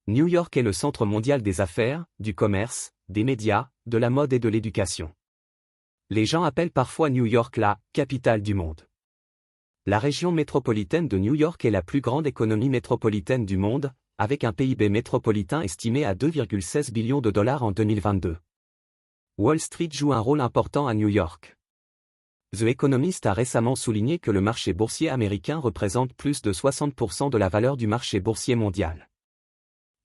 New York est le centre mondial des affaires, du commerce, des médias, de la mode et de l'éducation. Les gens appellent parfois New York la « capitale du monde ». La région métropolitaine de New York est la plus grande économie métropolitaine du monde, avec un PIB métropolitain estimé à 2,16 billions de dollars en 2022. Wall Street joue un rôle important à New York. The Economist a récemment souligné que le marché boursier américain représente plus de 60% de la valeur du marché boursier mondial.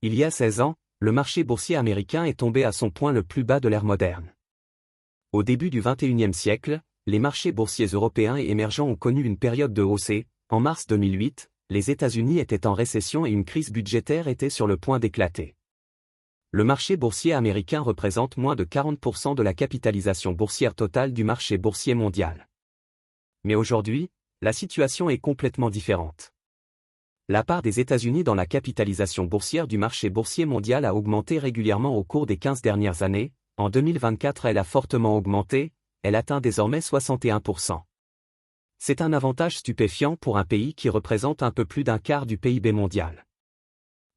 Il y a 16 ans, le marché boursier américain est tombé à son point le plus bas de l'ère moderne. Au début du XXIe siècle, les marchés boursiers européens et émergents ont connu une période de hausse et, en mars 2008, les États-Unis étaient en récession et une crise budgétaire était sur le point d'éclater. Le marché boursier américain représente moins de 40% de la capitalisation boursière totale du marché boursier mondial. Mais aujourd'hui, la situation est complètement différente. La part des États-Unis dans la capitalisation boursière du marché boursier mondial a augmenté régulièrement au cours des 15 dernières années. En 2024, elle a fortement augmenté, elle atteint désormais 61%. C'est un avantage stupéfiant pour un pays qui représente un peu plus d'un quart du PIB mondial.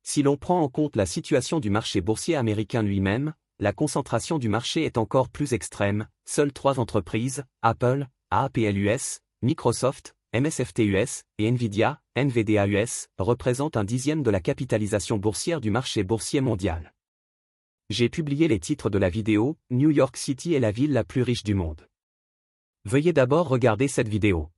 Si l'on prend en compte la situation du marché boursier américain lui-même, la concentration du marché est encore plus extrême. Seules 3 entreprises, Apple, AAPL-US, Microsoft, MSFT-US et Nvidia, NVDA-US, représentent un dixième de la capitalisation boursière du marché boursier mondial. J'ai publié les titres de la vidéo « New York City est la ville la plus riche du monde ». Veuillez d'abord regarder cette vidéo.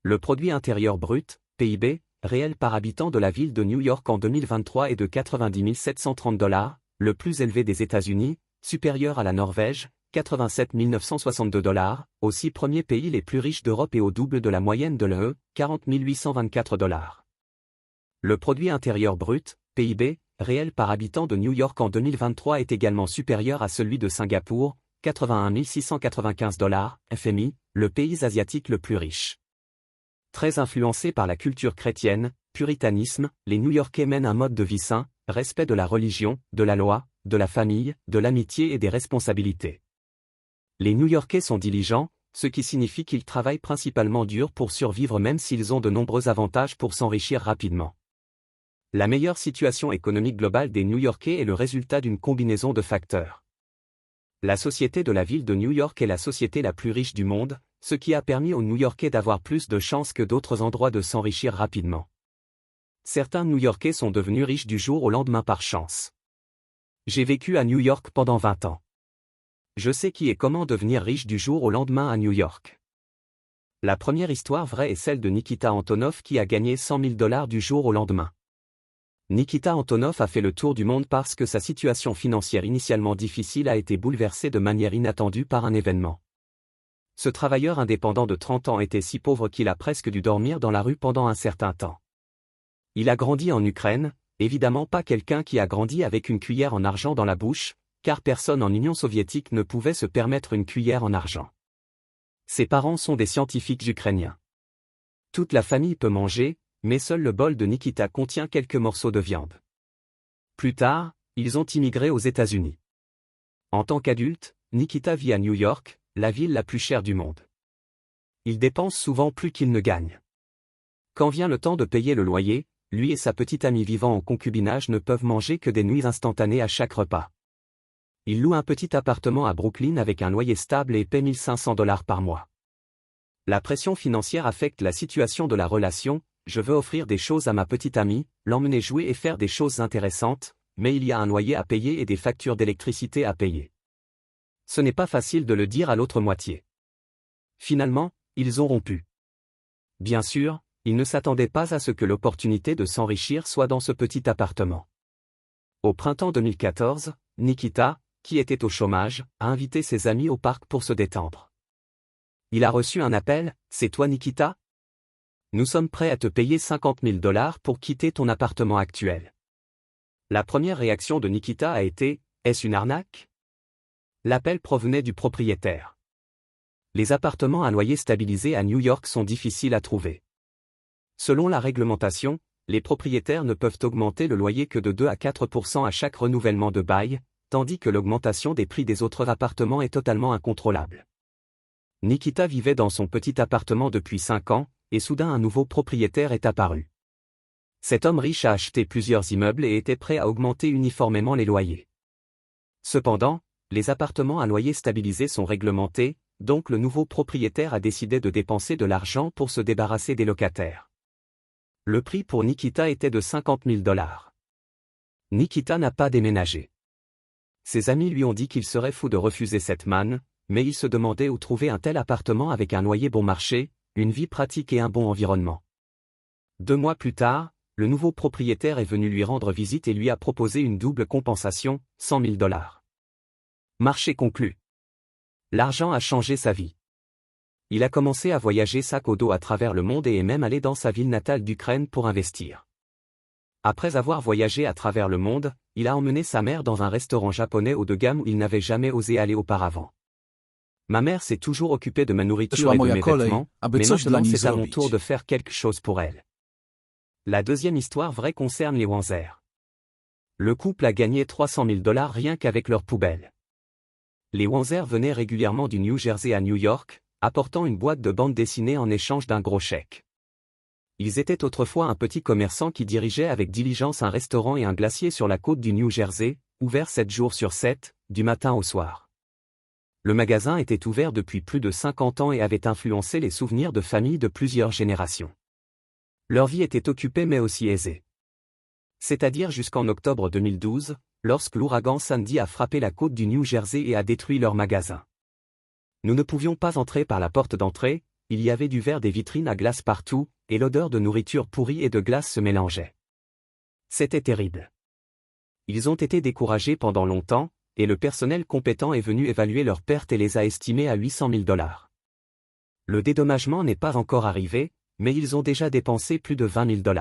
Le produit intérieur brut, PIB, réel par habitant de la ville de New York en 2023 est de 90 730 $, le plus élevé des États-Unis, supérieur à la Norvège, 87 962 $, aussi premier pays les plus riches d'Europe et au double de la moyenne de l'UE, 40 824 $. Le produit intérieur brut, PIB, réel par habitant de New York en 2023 est également supérieur à celui de Singapour, 81 695 $, FMI, le pays asiatique le plus riche. Très influencés par la culture chrétienne, puritanisme, les New-Yorkais mènent un mode de vie sain, respect de la religion, de la loi, de la famille, de l'amitié et des responsabilités. Les New-Yorkais sont diligents, ce qui signifie qu'ils travaillent principalement dur pour survivre même s'ils ont de nombreux avantages pour s'enrichir rapidement. La meilleure situation économique globale des New-Yorkais est le résultat d'une combinaison de facteurs. La société de la ville de New York est la société la plus riche du monde, ce qui a permis aux New-Yorkais d'avoir plus de chances que d'autres endroits de s'enrichir rapidement. Certains New-Yorkais sont devenus riches du jour au lendemain par chance. J'ai vécu à New York pendant 20 ans. Je sais qui et comment devenir riche du jour au lendemain à New York. La première histoire vraie est celle de Nikita Antonov qui a gagné 100 000 $ du jour au lendemain. Nikita Antonov a fait le tour du monde parce que sa situation financière initialement difficile a été bouleversée de manière inattendue par un événement. Ce travailleur indépendant de 30 ans était si pauvre qu'il a presque dû dormir dans la rue pendant un certain temps. Il a grandi en Ukraine, évidemment pas quelqu'un qui a grandi avec une cuillère en argent dans la bouche, car personne en Union soviétique ne pouvait se permettre une cuillère en argent. Ses parents sont des scientifiques ukrainiens. Toute la famille peut manger, mais seul le bol de Nikita contient quelques morceaux de viande. Plus tard, ils ont immigré aux États-Unis. En tant qu'adulte, Nikita vit à New York, la ville la plus chère du monde. Il dépense souvent plus qu'il ne gagne. Quand vient le temps de payer le loyer, lui et sa petite amie vivant en concubinage ne peuvent manger que des nouilles instantanées à chaque repas. Il loue un petit appartement à Brooklyn avec un loyer stable et paie 1 500 $ par mois. La pression financière affecte la situation de la relation. Je veux offrir des choses à ma petite amie, l'emmener jouer et faire des choses intéressantes, mais il y a un loyer à payer et des factures d'électricité à payer. Ce n'est pas facile de le dire à l'autre moitié. Finalement, ils ont rompu. Bien sûr, ils ne s'attendaient pas à ce que l'opportunité de s'enrichir soit dans ce petit appartement. Au printemps 2014, Nikita, qui était au chômage, a invité ses amis au parc pour se détendre. Il a reçu un appel, « C'est toi Nikita ? Nous sommes prêts à te payer 50 000 $ pour quitter ton appartement actuel. » La première réaction de Nikita a été « Est-ce une arnaque ?» L'appel provenait du propriétaire. Les appartements à loyer stabilisé à New York sont difficiles à trouver. Selon la réglementation, les propriétaires ne peuvent augmenter le loyer que de 2 à 4% à chaque renouvellement de bail, tandis que l'augmentation des prix des autres appartements est totalement incontrôlable. Nikita vivait dans son petit appartement depuis 5 ans, et soudain un nouveau propriétaire est apparu. Cet homme riche a acheté plusieurs immeubles et était prêt à augmenter uniformément les loyers. Cependant, les appartements à loyer stabilisé sont réglementés, donc le nouveau propriétaire a décidé de dépenser de l'argent pour se débarrasser des locataires. Le prix pour Nikita était de $50 000. Nikita n'a pas déménagé. Ses amis lui ont dit qu'il serait fou de refuser cette manne, mais il se demandait où trouver un tel appartement avec un loyer bon marché, une vie pratique et un bon environnement. 2 mois plus tard, le nouveau propriétaire est venu lui rendre visite et lui a proposé une double compensation, $100 000. Marché conclu. L'argent a changé sa vie. Il a commencé à voyager sac au dos à travers le monde et est même allé dans sa ville natale d'Ukraine pour investir. Après avoir voyagé à travers le monde, il a emmené sa mère dans un restaurant japonais haut de gamme où il n'avait jamais osé aller auparavant. Ma mère s'est toujours occupée de ma nourriture et de mes vêtements, mais maintenant c'est à mon tour de faire quelque chose pour elle. La deuxième histoire vraie concerne les Wanzer. Le couple a gagné $300 000 rien qu'avec leurs poubelles. Les Wanzer venaient régulièrement du New Jersey à New York, apportant une boîte de bande dessinée en échange d'un gros chèque. Ils étaient autrefois un petit commerçant qui dirigeait avec diligence un restaurant et un glacier sur la côte du New Jersey, ouvert 7 jours sur 7, du matin au soir. Le magasin était ouvert depuis plus de 50 ans et avait influencé les souvenirs de familles de plusieurs générations. Leur vie était occupée mais aussi aisée. C'est-à-dire jusqu'en octobre 2012, lorsque l'ouragan Sandy a frappé la côte du New Jersey et a détruit leur magasin. Nous ne pouvions pas entrer par la porte d'entrée, il y avait du verre des vitrines à glace partout, et l'odeur de nourriture pourrie et de glace se mélangeait. C'était terrible. Ils ont été découragés pendant longtemps, et le personnel compétent est venu évaluer leurs pertes et les a estimées à $800 000. Le dédommagement n'est pas encore arrivé, mais ils ont déjà dépensé plus de $20 000.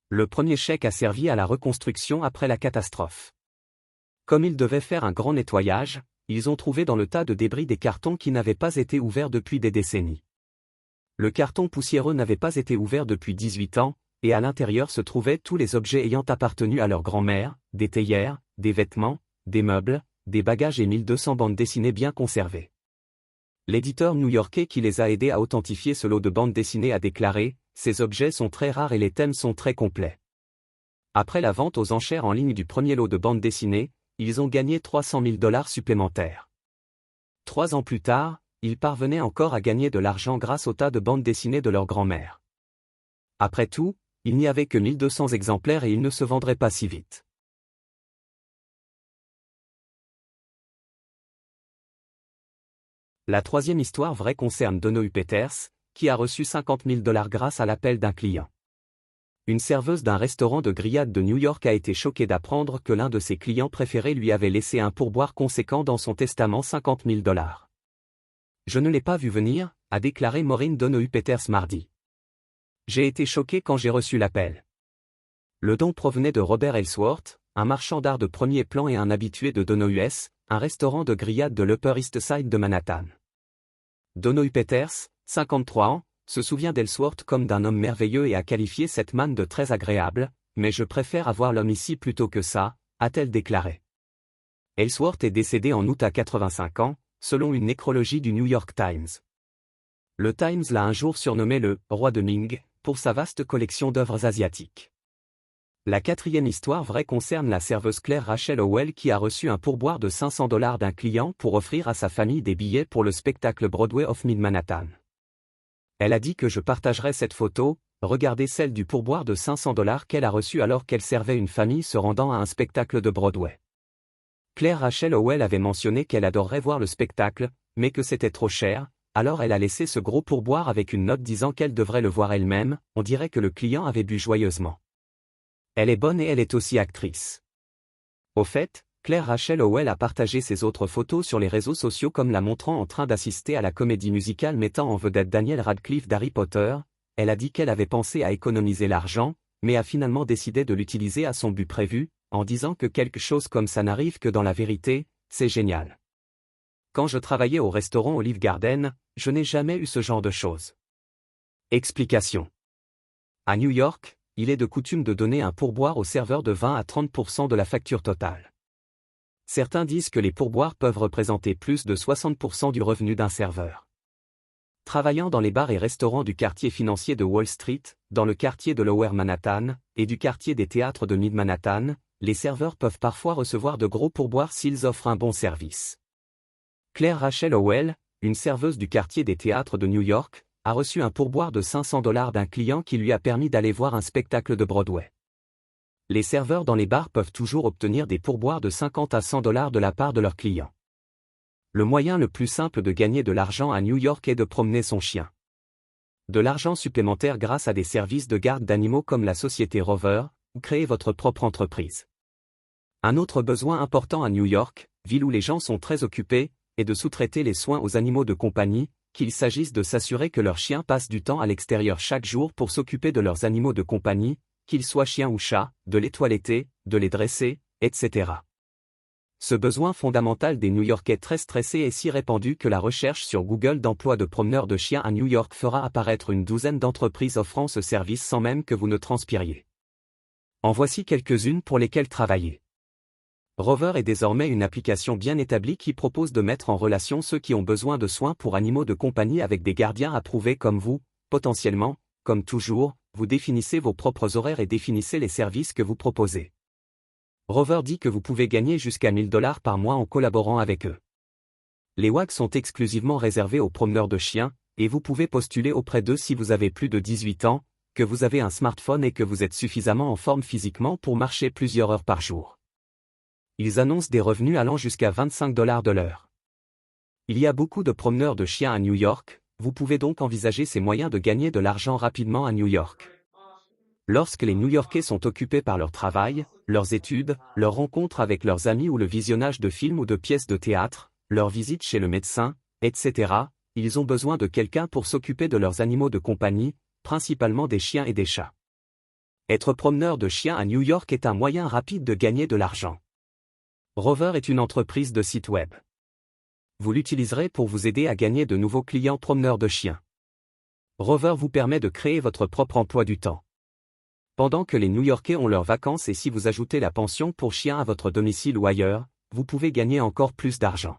Le premier chèque a servi à la reconstruction après la catastrophe. Comme ils devaient faire un grand nettoyage, ils ont trouvé dans le tas de débris des cartons qui n'avaient pas été ouverts depuis des décennies. Le carton poussiéreux n'avait pas été ouvert depuis 18 ans, et à l'intérieur se trouvaient tous les objets ayant appartenu à leur grand-mère, des théières, des vêtements, des meubles, des bagages et 1200 bandes dessinées bien conservées. L'éditeur new-yorkais qui les a aidés à authentifier ce lot de bandes dessinées a déclaré « Ces objets sont très rares et les thèmes sont très complets ». Après la vente aux enchères en ligne du premier lot de bandes dessinées, ils ont gagné $300 000 supplémentaires. 3 ans plus tard, ils parvenaient encore à gagner de l'argent grâce au tas de bandes dessinées de leur grand-mère. Après tout, il n'y avait que 1200 exemplaires et ils ne se vendraient pas si vite. La troisième histoire vraie concerne Donau Peters, qui a reçu $50 000 grâce à l'appel d'un client. Une serveuse d'un restaurant de grillades de New York a été choquée d'apprendre que l'un de ses clients préférés lui avait laissé un pourboire conséquent dans son testament $50 000. Je ne l'ai pas vu venir, a déclaré Maureen Donau Peters mardi. J'ai été choqué quand j'ai reçu l'appel. Le don provenait de Robert Ellsworth, un marchand d'art de premier plan et un habitué de Donau US, un restaurant de grillades de l'Upper East Side de Manhattan. Donau Peters, 53 ans, se souvient d'Ellsworth comme d'un homme merveilleux et a qualifié cette manne de très agréable, mais je préfère avoir l'homme ici plutôt que ça, a-t-elle déclaré. Ellsworth est décédé en août à 85 ans, selon une nécrologie du New York Times. Le Times l'a un jour surnommé le « roi de Ming » pour sa vaste collection d'œuvres asiatiques. La quatrième histoire vraie concerne la serveuse Claire Rachel Howell qui a reçu un pourboire de $500 d'un client pour offrir à sa famille des billets pour le spectacle Broadway of Mid-Manhattan. Elle a dit que je partagerai cette photo, regardez celle du pourboire de $500 qu'elle a reçu alors qu'elle servait une famille se rendant à un spectacle de Broadway. Claire Rachel Howell avait mentionné qu'elle adorerait voir le spectacle, mais que c'était trop cher, alors elle a laissé ce gros pourboire avec une note disant qu'elle devrait le voir elle-même, on dirait que le client avait bu joyeusement. Elle est bonne et elle est aussi actrice. Au fait, Claire Rachel Howell a partagé ses autres photos sur les réseaux sociaux comme la montrant en train d'assister à la comédie musicale mettant en vedette Daniel Radcliffe d'Harry Potter. Elle a dit qu'elle avait pensé à économiser l'argent, mais a finalement décidé de l'utiliser à son but prévu, en disant que quelque chose comme ça n'arrive que dans la vérité, c'est génial. Quand je travaillais au restaurant Olive Garden, je n'ai jamais eu ce genre de choses. Explication. À New York, il est de coutume de donner un pourboire au serveur de 20 à 30% de la facture totale. Certains disent que les pourboires peuvent représenter plus de 60% du revenu d'un serveur. Travaillant dans les bars et restaurants du quartier financier de Wall Street, dans le quartier de Lower Manhattan, et du quartier des théâtres de Mid Manhattan, les serveurs peuvent parfois recevoir de gros pourboires s'ils offrent un bon service. Claire Rachel Howell, une serveuse du quartier des théâtres de New York, a reçu un pourboire de $500 d'un client qui lui a permis d'aller voir un spectacle de Broadway. Les serveurs dans les bars peuvent toujours obtenir des pourboires de 50 à $100 de la part de leurs clients. Le moyen le plus simple de gagner de l'argent à New York est de promener son chien. De l'argent supplémentaire grâce à des services de garde d'animaux comme la société Rover, ou créer votre propre entreprise. Un autre besoin important à New York, ville où les gens sont très occupés, est de sous-traiter les soins aux animaux de compagnie, qu'il s'agisse de s'assurer que leurs chiens passent du temps à l'extérieur chaque jour pour s'occuper de leurs animaux de compagnie, qu'ils soient chiens ou chats, de les toiletter, de les dresser, etc. Ce besoin fondamental des New-Yorkais très stressés est si répandu que la recherche sur Google d'emploi de promeneurs de chiens à New York fera apparaître une douzaine d'entreprises offrant ce service sans même que vous ne transpiriez. En voici quelques-unes pour lesquelles travailler. Rover est désormais une application bien établie qui propose de mettre en relation ceux qui ont besoin de soins pour animaux de compagnie avec des gardiens approuvés comme vous, potentiellement, comme toujours, vous définissez vos propres horaires et définissez les services que vous proposez. Rover dit que vous pouvez gagner jusqu'à $1000 par mois en collaborant avec eux. Les WAG sont exclusivement réservés aux promeneurs de chiens, et vous pouvez postuler auprès d'eux si vous avez plus de 18 ans, que vous avez un smartphone et que vous êtes suffisamment en forme physiquement pour marcher plusieurs heures par jour. Ils annoncent des revenus allant jusqu'à $25 de l'heure. Il y a beaucoup de promeneurs de chiens à New York, vous pouvez donc envisager ces moyens de gagner de l'argent rapidement à New York. Lorsque les New-Yorkais sont occupés par leur travail, leurs études, leurs rencontres avec leurs amis ou le visionnage de films ou de pièces de théâtre, leurs visites chez le médecin, etc., ils ont besoin de quelqu'un pour s'occuper de leurs animaux de compagnie, principalement des chiens et des chats. Être promeneur de chiens à New York est un moyen rapide de gagner de l'argent. Rover est une entreprise de site web. Vous l'utiliserez pour vous aider à gagner de nouveaux clients promeneurs de chiens. Rover vous permet de créer votre propre emploi du temps. Pendant que les New-Yorkais ont leurs vacances et si vous ajoutez la pension pour chiens à votre domicile ou ailleurs, vous pouvez gagner encore plus d'argent.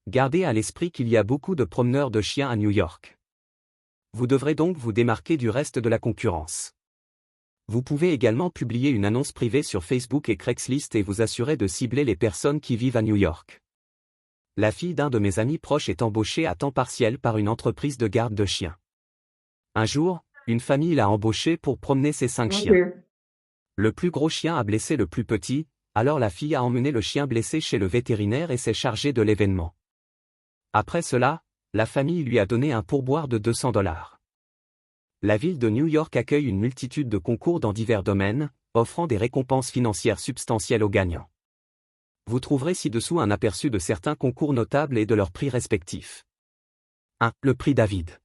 Gardez à l'esprit qu'il y a beaucoup de promeneurs de chiens à New York. Vous devrez donc vous démarquer du reste de la concurrence. Vous pouvez également publier une annonce privée sur Facebook et Craigslist et vous assurer de cibler les personnes qui vivent à New York. La fille d'un de mes amis proches est embauchée à temps partiel par une entreprise de garde de chiens. Un jour, une famille l'a embauché pour promener ses 5 chiens. Le plus gros chien a blessé le plus petit, alors la fille a emmené le chien blessé chez le vétérinaire et s'est chargée de l'événement. Après cela, la famille lui a donné un pourboire de $200. La ville de New York accueille une multitude de concours dans divers domaines, offrant des récompenses financières substantielles aux gagnants. Vous trouverez ci-dessous un aperçu de certains concours notables et de leurs prix respectifs. 1. Le prix David.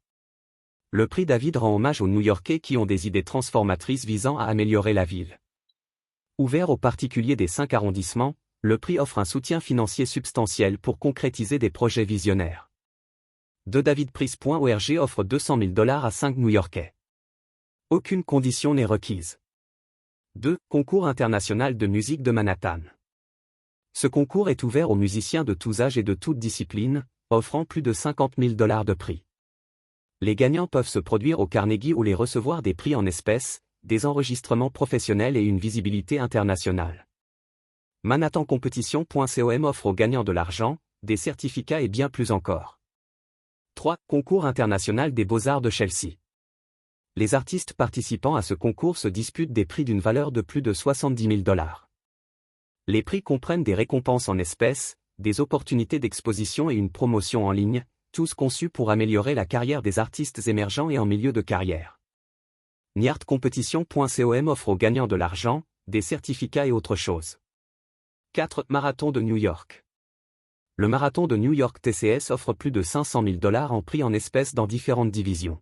Le prix David rend hommage aux New-Yorkais qui ont des idées transformatrices visant à améliorer la ville. Ouvert aux particuliers des 5 arrondissements, le prix offre un soutien financier substantiel pour concrétiser des projets visionnaires. 2. DavidPrize.org offre $200 000 à 5 New-Yorkais. Aucune condition n'est requise. 2. Concours international de musique de Manhattan. Ce concours est ouvert aux musiciens de tous âges et de toutes disciplines, offrant plus de $50 000 de prix. Les gagnants peuvent se produire au Carnegie ou les recevoir des prix en espèces, des enregistrements professionnels et une visibilité internationale. ManhattanCompetition.com offre aux gagnants de l'argent, des certificats et bien plus encore. 3. Concours international des beaux-arts de Chelsea. Les artistes participant à ce concours se disputent des prix d'une valeur de plus de $70 000. Les prix comprennent des récompenses en espèces, des opportunités d'exposition et une promotion en ligne, tous conçus pour améliorer la carrière des artistes émergents et en milieu de carrière. NYARDCompetition.com offre aux gagnants de l'argent, des certificats et autre chose. 4. Marathon de New York. Le marathon de New York TCS offre plus de $500 000 en prix en espèces dans différentes divisions.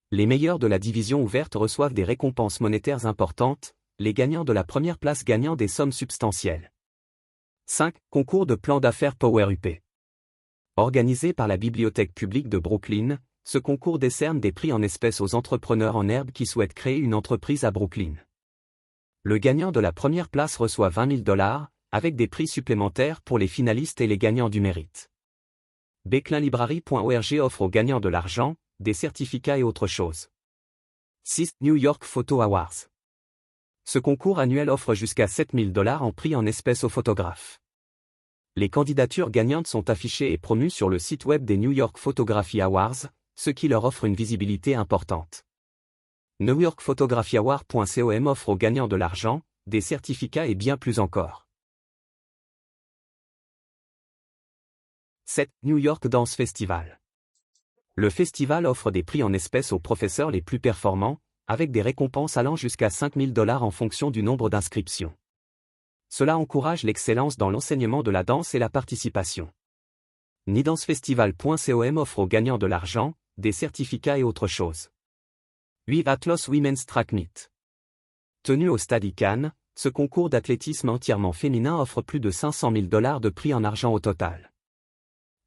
Les meilleurs de la division ouverte reçoivent des récompenses monétaires importantes, les gagnants de la première place gagnant des sommes substantielles. 5. Concours de plan d'affaires Power UP. Organisé par la Bibliothèque publique de Brooklyn, ce concours décerne des prix en espèces aux entrepreneurs en herbe qui souhaitent créer une entreprise à Brooklyn. Le gagnant de la première place reçoit $20 000, avec des prix supplémentaires pour les finalistes et les gagnants du mérite. Beclinlibrary.org offre aux gagnants de l'argent, des certificats et autre chose. 6. New York Photo Awards. Ce concours annuel offre jusqu'à $7 000 en prix en espèces aux photographes. Les candidatures gagnantes sont affichées et promues sur le site web des New York Photography Awards, ce qui leur offre une visibilité importante. NewYorkPhotographyAward.com offre aux gagnants de l'argent, des certificats et bien plus encore. 7. New York Dance Festival. Le festival offre des prix en espèces aux professeurs les plus performants, avec des récompenses allant jusqu'à $5 000 en fonction du nombre d'inscriptions. Cela encourage l'excellence dans l'enseignement de la danse et la participation. NiDanceFestival.com offre aux gagnants de l'argent, des certificats et autre chose. 8. Atlas Women's Track Meet. Tenu au Stade Cannes, ce concours d'athlétisme entièrement féminin offre plus de $500 000 de prix en argent au total.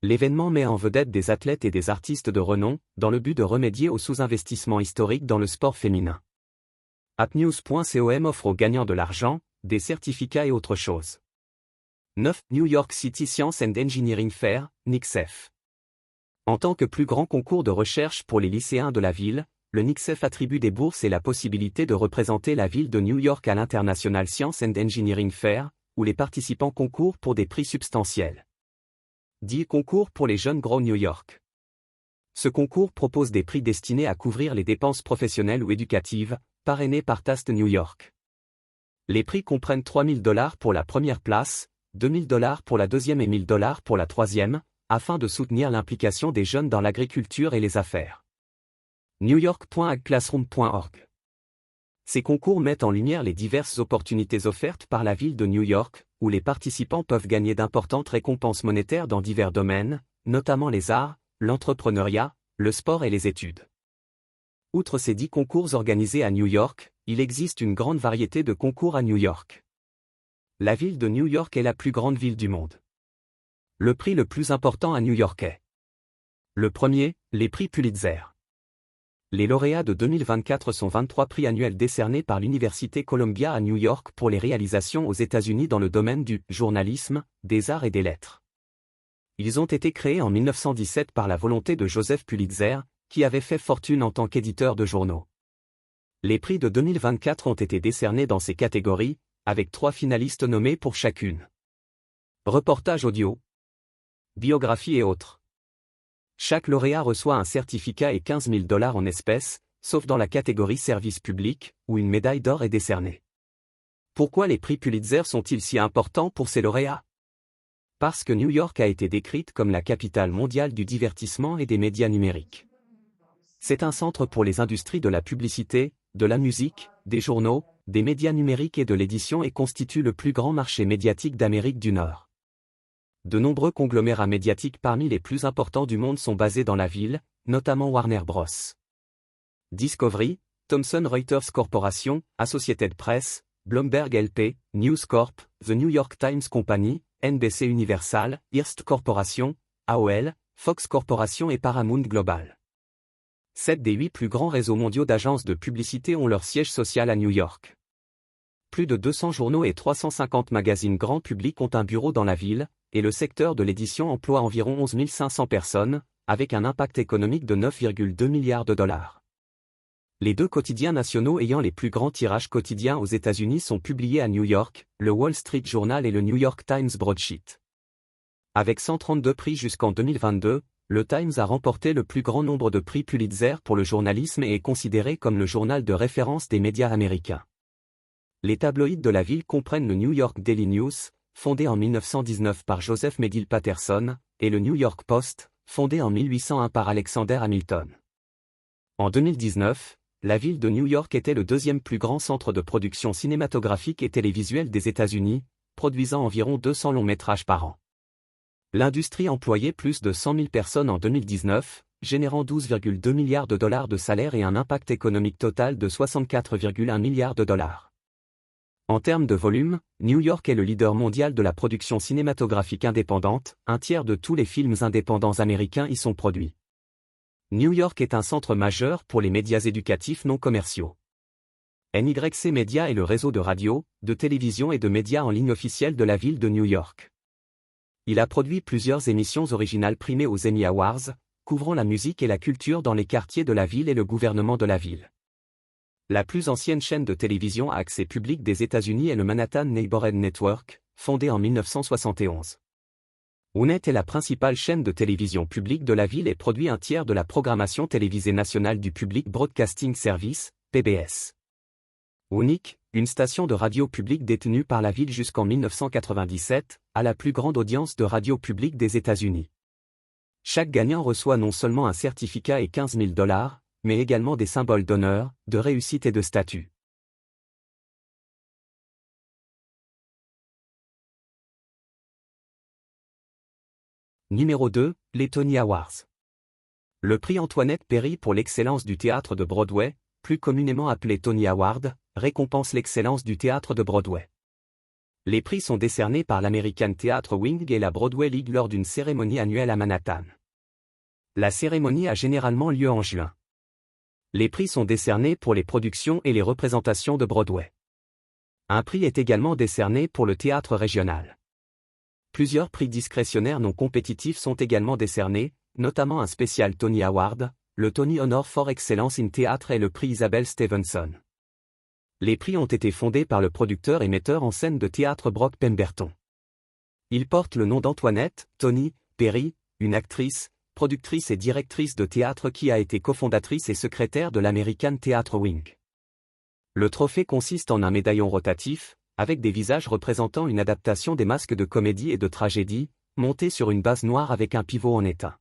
L'événement met en vedette des athlètes et des artistes de renom, dans le but de remédier au sous-investissement historique dans le sport féminin. Atnews.com offre aux gagnants de l'argent, des certificats et autre chose. 9. New York City Science and Engineering Fair, NYSCEF. En tant que plus grand concours de recherche pour les lycéens de la ville, le NYSCEF attribue des bourses et la possibilité de représenter la ville de New York à l'International Science and Engineering Fair, où les participants concourent pour des prix substantiels. 10. Concours pour les jeunes Grow New York. Ce concours propose des prix destinés à couvrir les dépenses professionnelles ou éducatives, parrainés par TAST New York. Les prix comprennent $3 000 pour la première place, $2 000 pour la deuxième et $1 000 pour la troisième, afin de soutenir l'implication des jeunes dans l'agriculture et les affaires. NewYork.agclassroom.org. Ces concours mettent en lumière les diverses opportunités offertes par la ville de New York, où les participants peuvent gagner d'importantes récompenses monétaires dans divers domaines, notamment les arts, l'entrepreneuriat, le sport et les études. Outre ces 10 concours organisés à New York, il existe une grande variété de concours à New York. La ville de New York est la plus grande ville du monde. Le prix le plus important à New York est le premier, les prix Pulitzer. Les lauréats de 2024 sont 23 prix annuels décernés par l'Université Columbia à New York pour les réalisations aux États-Unis dans le domaine du journalisme, des arts et des lettres. Ils ont été créés en 1917 par la volonté de Joseph Pulitzer, qui avait fait fortune en tant qu'éditeur de journaux. Les prix de 2024 ont été décernés dans ces catégories, avec 3 finalistes nommés pour chacune. Reportage audio, biographie et autres. Chaque lauréat reçoit un certificat et $15 000 en espèces, sauf dans la catégorie service public, où une médaille d'or est décernée. Pourquoi les prix Pulitzer sont-ils si importants pour ces lauréats? Parce que New York a été décrite comme la capitale mondiale du divertissement et des médias numériques. C'est un centre pour les industries de la publicité, de la musique, des journaux, des médias numériques et de l'édition et constitue le plus grand marché médiatique d'Amérique du Nord. De nombreux conglomérats médiatiques parmi les plus importants du monde sont basés dans la ville, notamment Warner Bros. Discovery, Thomson Reuters Corporation, Associated Press, Bloomberg LP, News Corp, The New York Times Company, NBC Universal, Hearst Corporation, AOL, Fox Corporation et Paramount Global. 7 des 8 plus grands réseaux mondiaux d'agences de publicité ont leur siège social à New York. Plus de 200 journaux et 350 magazines grand public ont un bureau dans la ville, et le secteur de l'édition emploie environ 11 500 personnes, avec un impact économique de $9,2 milliards. Les 2 quotidiens nationaux ayant les plus grands tirages quotidiens aux États-Unis sont publiés à New York, le Wall Street Journal et le New York Times Broadsheet. Avec 132 prix jusqu'en 2022, le Times a remporté le plus grand nombre de prix Pulitzer pour le journalisme et est considéré comme le journal de référence des médias américains. Les tabloïds de la ville comprennent le New York Daily News, fondé en 1919 par Joseph Medill Patterson, et le New York Post, fondé en 1801 par Alexander Hamilton. En 2019, la ville de New York était le 2e plus grand centre de production cinématographique et télévisuelle des États-Unis, produisant environ 200 longs métrages par an. L'industrie employait plus de 100 000 personnes en 2019, générant $12,2 milliards de salaire et un impact économique total de $64,1 milliards. En termes de volume, New York est le leader mondial de la production cinématographique indépendante, un tiers de tous les films indépendants américains y sont produits. New York est un centre majeur pour les médias éducatifs non commerciaux. NYC Media est le réseau de radio, de télévision et de médias en ligne officiel de la ville de New York. Il a produit plusieurs émissions originales primées aux Emmy Awards, couvrant la musique et la culture dans les quartiers de la ville et le gouvernement de la ville. La plus ancienne chaîne de télévision à accès public des États-Unis est le Manhattan Neighborhood Network, fondé en 1971. WNET est la principale chaîne de télévision publique de la ville et produit un tiers de la programmation télévisée nationale du Public Broadcasting Service, PBS. WNIC, une station de radio publique détenue par la ville jusqu'en 1997, a la plus grande audience de radio publique des États-Unis. Chaque gagnant reçoit non seulement un certificat et $15 000, mais également des symboles d'honneur, de réussite et de statut. Numéro 2, les Tony Awards. Le prix Antoinette Perry pour l'excellence du théâtre de Broadway, plus communément appelé Tony Award, récompense l'excellence du théâtre de Broadway. Les prix sont décernés par l'American Theatre Wing et la Broadway League lors d'une cérémonie annuelle à Manhattan. La cérémonie a généralement lieu en juin. Les prix sont décernés pour les productions et les représentations de Broadway. Un prix est également décerné pour le théâtre régional. Plusieurs prix discrétionnaires non compétitifs sont également décernés, notamment un spécial Tony Award, le Tony Honor for Excellence in Theatre et le prix Isabel Stevenson. Les prix ont été fondés par le producteur et metteur en scène de théâtre Brock Pemberton. Ils portent le nom d'Antoinette Tony Perry, une actrice, productrice et directrice de théâtre qui a été cofondatrice et secrétaire de l'American Theatre Wing. Le trophée consiste en un médaillon rotatif, avec des visages représentant une adaptation des masques de comédie et de tragédie, monté sur une base noire avec un pivot en étain.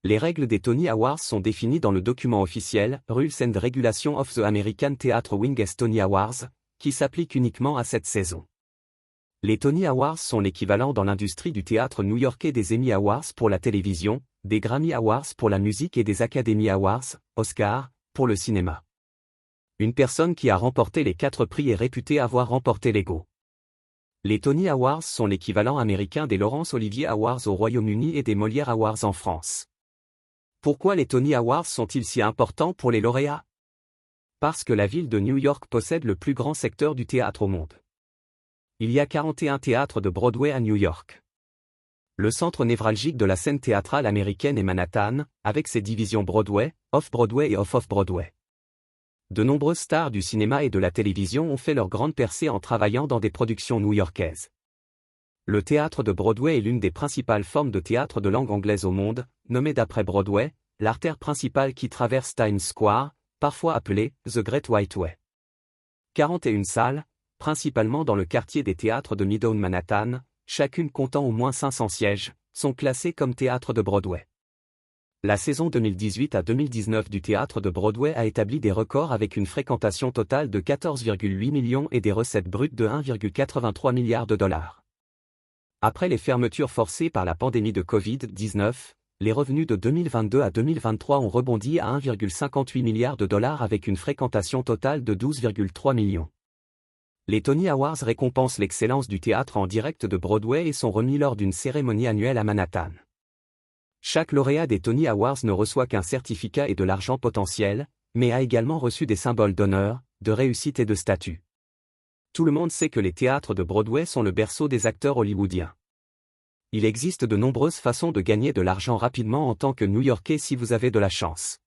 Les règles des Tony Awards sont définies dans le document officiel Rules and Regulations of the American Theatre Wing as Tony Awards, qui s'applique uniquement à cette saison. Les Tony Awards sont l'équivalent dans l'industrie du théâtre new-yorkais des Emmy Awards pour la télévision, des Grammy Awards pour la musique et des Academy Awards, Oscar, pour le cinéma. Une personne qui a remporté les 4 prix est réputée avoir remporté les Go. Les Tony Awards sont l'équivalent américain des Laurence Olivier Awards au Royaume-Uni et des Molière Awards en France. Pourquoi les Tony Awards sont-ils si importants pour les lauréats? Parce que la ville de New York possède le plus grand secteur du théâtre au monde. Il y a 41 théâtres de Broadway à New York. Le centre névralgique de la scène théâtrale américaine est Manhattan, avec ses divisions Broadway, Off-Broadway et Off-Off-Broadway. De nombreuses stars du cinéma et de la télévision ont fait leur grande percée en travaillant dans des productions new-yorkaises. Le théâtre de Broadway est l'une des principales formes de théâtre de langue anglaise au monde, nommée d'après Broadway, l'artère principale qui traverse Times Square, parfois appelée The Great White Way. 41 salles, principalement dans le quartier des théâtres de Midtown Manhattan, chacune comptant au moins 500 sièges, sont classées comme théâtre de Broadway. La saison 2018 à 2019 du théâtre de Broadway a établi des records avec une fréquentation totale de 14,8 millions et des recettes brutes de 1,83 milliard de dollars. Après les fermetures forcées par la pandémie de Covid-19, les revenus de 2022 à 2023 ont rebondi à 1,58 milliard de dollars avec une fréquentation totale de 12,3 millions. Les Tony Awards récompensent l'excellence du théâtre en direct de Broadway et sont remis lors d'une cérémonie annuelle à Manhattan. Chaque lauréat des Tony Awards ne reçoit qu'un certificat et de l'argent potentiel, mais a également reçu des symboles d'honneur, de réussite et de statut. Tout le monde sait que les théâtres de Broadway sont le berceau des acteurs hollywoodiens. Il existe de nombreuses façons de gagner de l'argent rapidement en tant que New-Yorkais si vous avez de la chance.